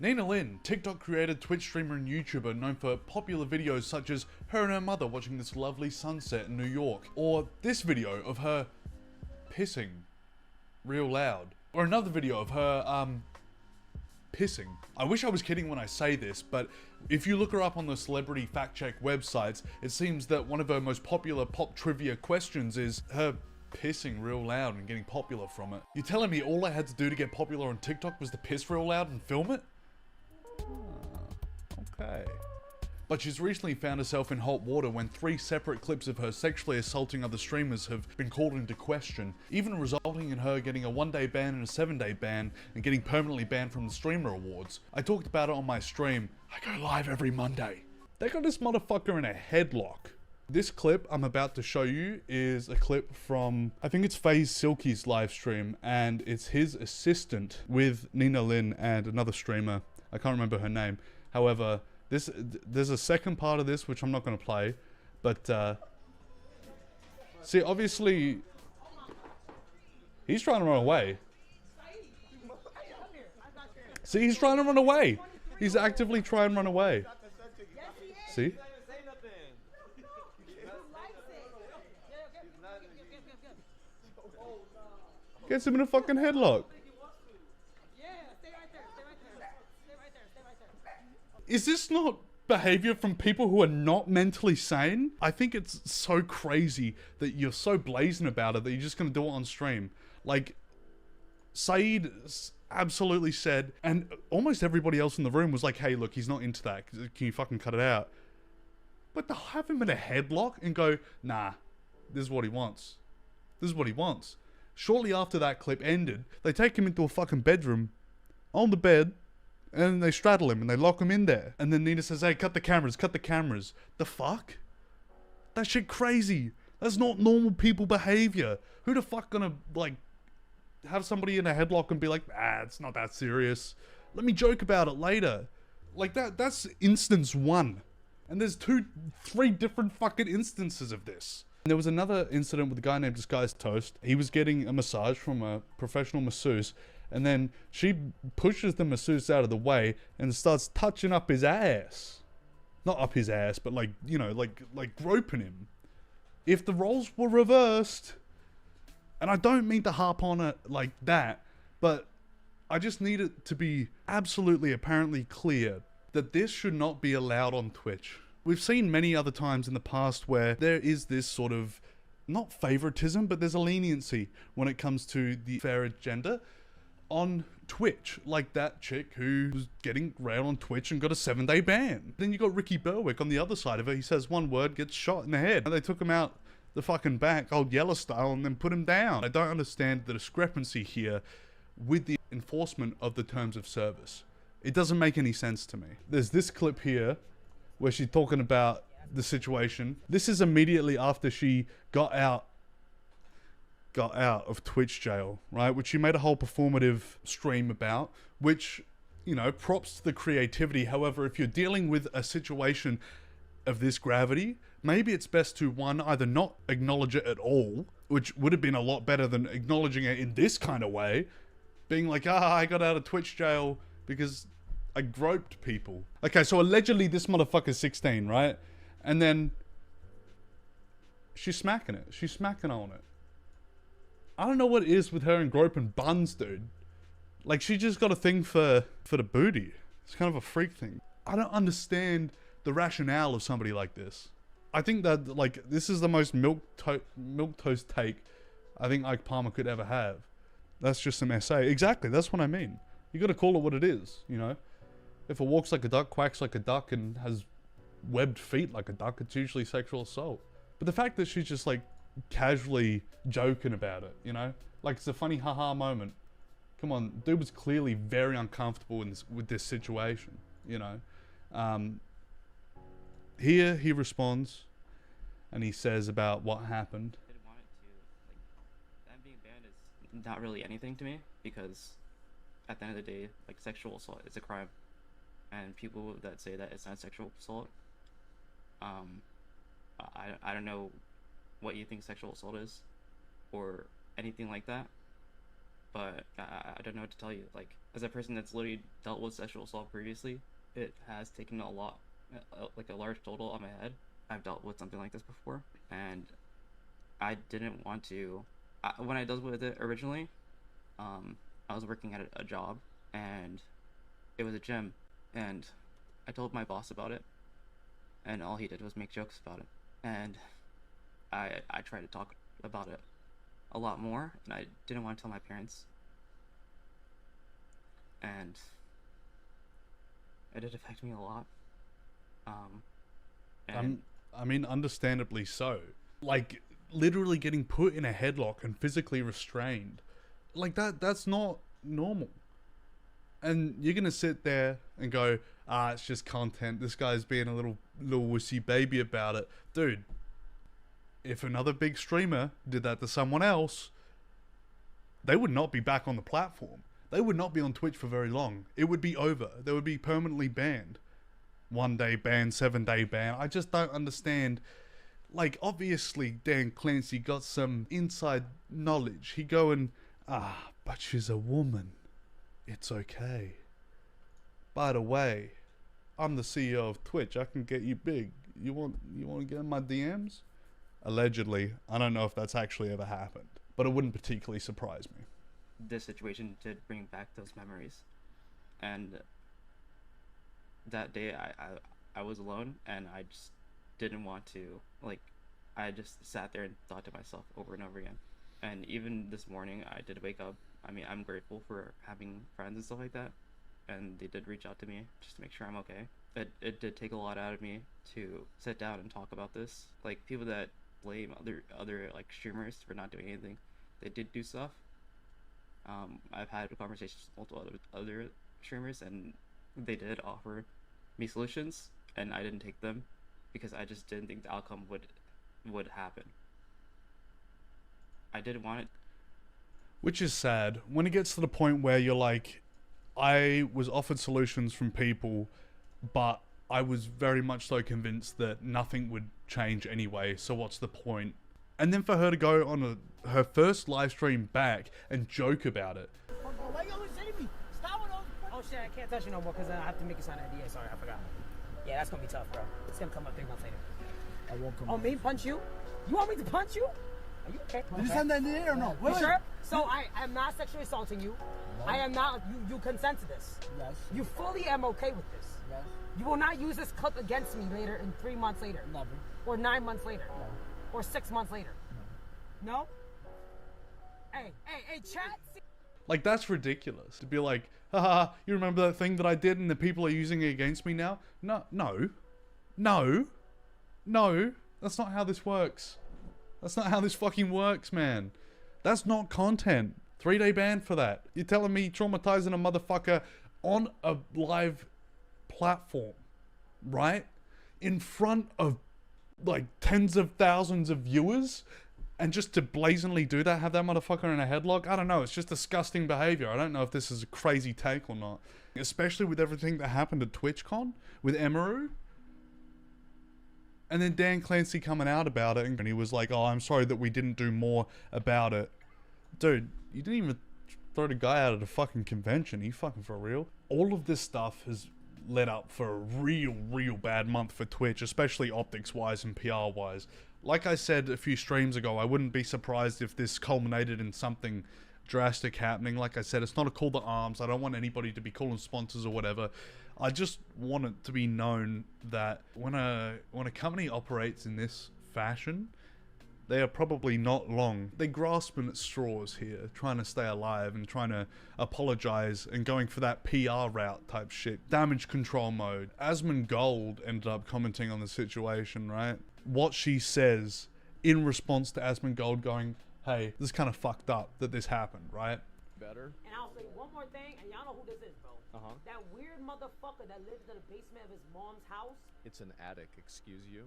Nina Lin, TikTok creator, Twitch streamer, and YouTuber known for popular videos such as her and her mother watching this lovely sunset in New York, or this video of her pissing real loud, or another video of her pissing. I wish I was kidding when I say this, but if you look her up on the celebrity fact check websites, it seems that one of her most popular pop trivia questions is her pissing real loud and getting popular from it. You're telling me all I had to do to get popular on TikTok was to piss real loud and film it? Okay. But she's recently found herself in hot water when 3 separate clips of her sexually assaulting other streamers have been called into question, even resulting in her getting a 1-day ban and a 7-day ban and getting permanently banned from the Streamer Awards. I talked about it on my stream. I go live every Monday. They got this motherfucker in a headlock. This clip I'm about to show you is a clip from, I think it's FaZe Silky's live stream, and it's his assistant with Nina Lin and another streamer. I can't remember her name. However, there's a second part of this which I'm not going to play, but see, obviously he's trying to run away. See, he's trying to run away. He's actively trying to run away. See? Gets him in a fucking headlock. Is this not behavior from people who are not mentally sane? I think it's so crazy that you're so blazing about it that you're just gonna do it on stream. Like, Saeed absolutely said, and almost everybody else in the room was like, hey, look, he's not into that. Can you fucking cut it out? But to have him in a headlock and go, nah, this is what he wants. This is what he wants. Shortly after that clip ended, they take him into a fucking bedroom, on the bed, and they straddle him and they lock him in there. And then Nina says, hey, cut the cameras, cut the cameras. The fuck? That shit crazy. That's not normal people behavior. Who the fuck gonna, like, have somebody in a headlock and be like, ah, it's not that serious. Let me joke about it later. Like, that's instance 1. And there's 3 different fucking instances of this. And there was another incident with a guy named Disguised Toast. He was getting a massage from a professional masseuse, and then she pushes the masseuse out of the way and starts touching up his ass. Not up his ass, but like, you know, like groping him. If the roles were reversed, and I don't mean to harp on it like that, but I just need it to be absolutely apparently clear that this should not be allowed on Twitch. We've seen many other times in the past where there is this sort of, not favoritism, but there's a leniency when it comes to the fair agenda on Twitch, like that chick who was getting railed on Twitch and got a 7-day ban. Then you got Ricky Berwick on the other side of it. He says one word, gets shot in the head. And they took him out the fucking back, old Yeller style, and then put him down. I don't understand the discrepancy here with the enforcement of the terms of service. It doesn't make any sense to me. There's this clip here where she's talking about the situation. This is immediately after she got out of Twitch jail, right? Which she made a whole performative stream about, which, you know, props to the creativity. However, if you're dealing with a situation of this gravity, maybe it's best to, one, either not acknowledge it at all, which would have been a lot better than acknowledging it in this kind of way, being like, I got out of Twitch jail because I groped people. Okay, so allegedly this motherfucker's 16, right? And then she's smacking it. She's smacking on it. I don't know what it is with her and groping buns, dude. Like, she just got a thing for the booty. It's kind of a freak thing. I don't understand the rationale of somebody like this. I think that, like, this is the most milquetoast take I think Ike Palmer could ever have. That's just some SA. Exactly, that's what I mean. You gotta call it what it is, you know? If it walks like a duck, quacks like a duck, and has webbed feet like a duck, it's usually sexual assault. But the fact that she's just, like, casually joking about it, you know? Like, it's a funny haha moment. Come on, dude was clearly very uncomfortable with this situation, you know? Here he responds, and he says about what happened. I didn't want it to, like, them being banned is not really anything to me, because at the end of the day, like, sexual assault is a crime, and people that say that it's not sexual assault, I don't know what you think sexual assault is, or anything like that, but I don't know what to tell you. Like, as a person that's literally dealt with sexual assault previously, it has taken a lot, like a large total on my head. I've dealt with something like this before, and I didn't want to. When I dealt with it originally, I was working at a job, and it was a gym, and I told my boss about it, and all he did was make jokes about it, and I tried to talk about it a lot more, and I didn't want to tell my parents, and it did affect me a lot. And I mean, understandably so. Like, literally getting put in a headlock and physically restrained. Like, that's not normal. And you're gonna sit there and go, it's just content. This guy's being a little wussy baby about it. Dude, if another big streamer did that to someone else, they would not be back on the platform. They would not be on Twitch for very long. It would be over. They would be permanently banned. 1 day ban, 7 day ban. I just don't understand. Like, obviously Dan Clancy got some inside knowledge. He going, but she's a woman. It's okay. By the way, I'm the CEO of Twitch. I can get you big. You want to get in my DMs? Allegedly. I don't know if that's actually ever happened, but it wouldn't particularly surprise me. this situation did bring back those memories, and that day I was alone, and I just didn't want to, like, I just sat there and thought to myself over and over again. And even this morning I did wake up. I mean, I'm grateful for having friends and stuff like that, and they did reach out to me just to make sure I'm okay. It did take a lot out of me to sit down and talk about this. Like, people that blame other like streamers for not doing anything, they did do stuff. I've had conversations with multiple other streamers, and they did offer me solutions, and I didn't take them because I just didn't think the outcome would happen. I didn't want it. Which is sad. When it gets to the point where you're like, I was offered solutions from people, but I was very much so convinced that nothing would change anyway, so what's the point? And then for her to go on her first live stream back and joke about it. Why you always hitting me? Stop with those. Oh shit, I can't touch you no more because I have to make you sign an NDA. Sorry, I forgot. Yeah, that's gonna be tough, bro. It's gonna come up 3 months later. I won't come. Oh, me punch you? You want me to punch you? Are you okay? Did you send that NDA or no? You sure? So I am not sexually assaulting you. No. I am not. You consent to this. Yes. You fully am okay with this. Yes. You will not use this clip against me later in 3 months later. Never. Or 9 months later. No. Or 6 months later. No. No? Hey, chat. Like, that's ridiculous. To be like, haha, you remember that thing that I did and the people are using it against me now? No. That's not how this works. That's not how this fucking works, man. That's not content. 3-day ban for that. You're telling me traumatizing a motherfucker on a live platform, right? In front of like tens of thousands of viewers, and just to blazingly do that, have that motherfucker in a headlock? I don't know. It's just disgusting behavior. I don't know if this is a crazy take or not. Especially with everything that happened at TwitchCon with Emaru. And then Dan Clancy coming out about it, and he was like, oh, I'm sorry that we didn't do more about it. Dude, you didn't even throw the guy out of the fucking convention. Are you fucking for real? All of this stuff has led up for a real bad month for Twitch, especially optics-wise and PR-wise. Like I said a few streams ago, I wouldn't be surprised if this culminated in something drastic happening. Like I said, it's not a call to arms. I don't want anybody to be calling sponsors or whatever. I just want it to be known that when a company operates in this fashion, they are probably not long. They're grasping at straws here, trying to stay alive and trying to apologize and going for that PR route type shit. Damage control mode. Asmongold ended up commenting on the situation, right? What she says in response to Asmongold going, hey, this is kind of fucked up that this happened, right? Better. And I'll say one more thing, and y'all know who this is, bro. That weird motherfucker that lives in the basement of his mom's house. It's an attic, excuse you.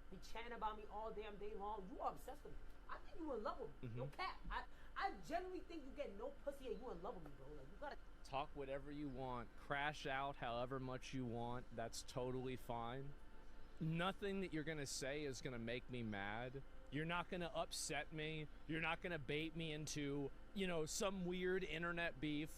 He chatting about me all damn day long. You are obsessed with me. I think you in love with me. No cap. I genuinely think you get no pussy and you in love with me, bro. Like, you gotta Talk whatever you want. Crash out however much you want. That's totally fine. Nothing that you're gonna say is gonna make me mad. You're not gonna upset me. You're not gonna bait me into, some weird internet beef.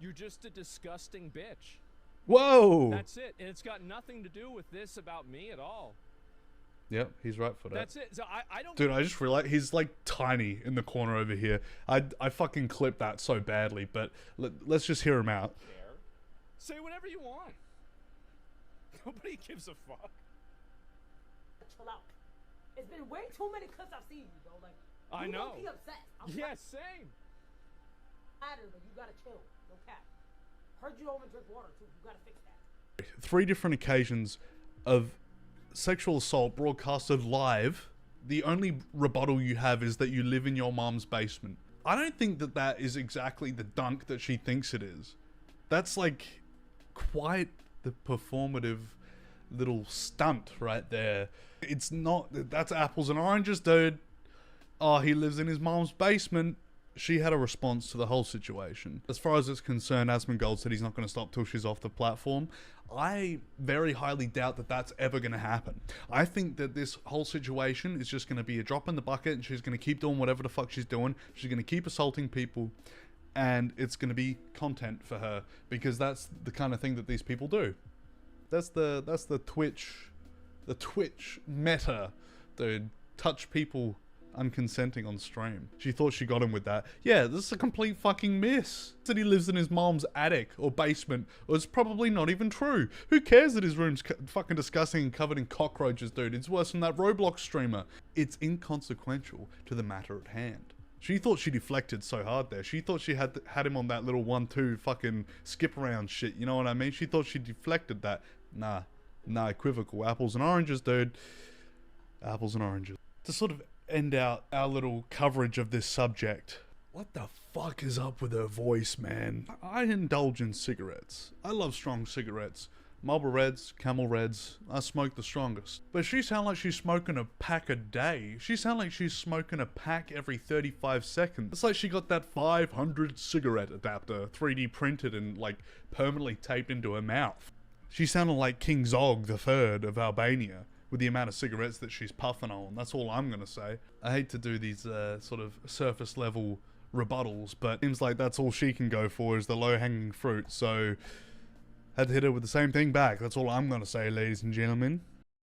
You're just a disgusting bitch. Whoa! That's it. And it's got nothing to do with this about me at all. Yep, he's right for that. That's it. So I don't... Dude, I just realized he's like tiny in the corner over here. I fucking clipped that so badly, but let's just hear him out. care. Say whatever you want. Nobody gives a fuck. Chill out. It's been way too many clips I've seen you, bro. Like, I you know. Be upset. I'm Yeah, same. matter, but you gotta chill. No cap. Heard you don't even drink water too. You gotta fix that. 3 different occasions of sexual assault broadcasted live. The only rebuttal you have is that you live in your mom's basement. I don't think that that is exactly the dunk that she thinks it is. That's like quite the performative little stunt right there. It's not, that's apples and oranges, dude. Oh, he lives in his mom's basement. She had a response to the whole situation. As far as it's concerned, Asmongold said he's not going to stop till she's off the platform. I very highly doubt that that's ever going to happen. I think that this whole situation is just going to be a drop in the bucket, and she's going to keep doing whatever the fuck she's doing. She's going to keep assaulting people, and it's going to be content for her, because that's the kind of thing that these people do. That's the Twitch meta, dude. Touch people unconsenting on stream. She thought she got him with that. Yeah, this is a complete fucking miss. That he lives in his mom's attic or basement, or it's probably not even true. Who cares that his room's fucking disgusting and covered in cockroaches, dude? It's worse than that Roblox streamer. It's inconsequential to the matter at hand. She thought she deflected so hard there. She thought she had him on that little 1-2 fucking skip around shit. You know what I mean? She thought she deflected that. Nah, equivocal. Apples and oranges, dude. Apples and oranges. To sort of end out our little coverage of this subject. What the fuck is up with her voice, man? I indulge in cigarettes. I love strong cigarettes. Marlboro Reds, Camel Reds, I smoke the strongest. But she sound like she's smoking a pack a day. She sound like she's smoking a pack every 35 seconds. It's like she got that 500 cigarette adapter 3D printed and like permanently taped into her mouth. She sounded like King Zog III of Albania with the amount of cigarettes that she's puffing on. That's all I'm gonna say. I hate to do these sort of surface level rebuttals, but it seems like that's all she can go for is the low hanging fruit, so had to hit her with the same thing back. That's all I'm gonna say, ladies and gentlemen.